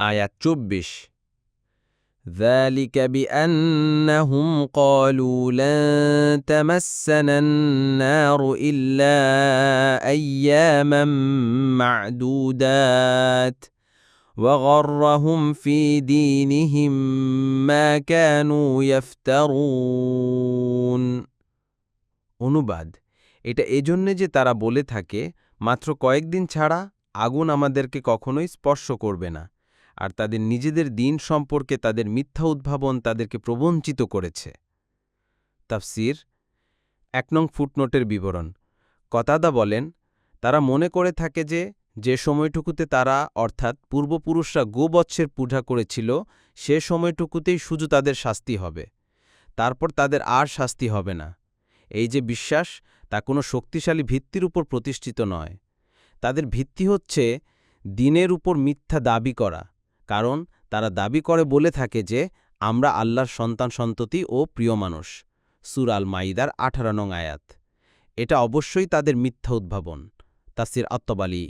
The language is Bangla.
আয়াত ২৪ ذلك بأنهم قالوا لن تمسنا النار إلا أياما معدودات وغرهم في دينهم ما كانوا يفترون অনুবাদ এটা এজন্য যে তারা বলে থাকে মাত্র কয়েকদিন ছাড়া আগুন আমাদেরকে কখনোই স্পর্শ করবে না আর তাদের নিজেদের দিন সম্পর্কে তাদের মিথ্যা উদ্ভাবন তাদেরকে প্রবঞ্চিত করেছে তাফসীর ১ নং ফুটনোটের বিবরণ কতাদা বলেন তারা মনে করে থাকে যে সময়টুকুতে তারা অর্থাৎ পূর্বপুরুষরা গোবৎসের পূজা করেছিল সে সময়টুকুতেই শুধু তাদের শাস্তি হবে তারপর তাদের আর শাস্তি হবে না এই যে বিশ্বাস তা কোনো শক্তিশালী ভিত্তির উপর প্রতিষ্ঠিত নয় তাদের ভিত্তি হচ্ছে দিনের উপর মিথ্যা দাবি করা কারণ তারা দাবি করে বলে থাকে যে আমরা আল্লাহর সন্তান-সন্ততি ও প্রিয় মানুষ সূরা আল মাইদার ১৮ নং আয়াত এটা অবশ্যই তাদের মিথ্যা উদ্ভাবন তাফসীর আত-তাবারী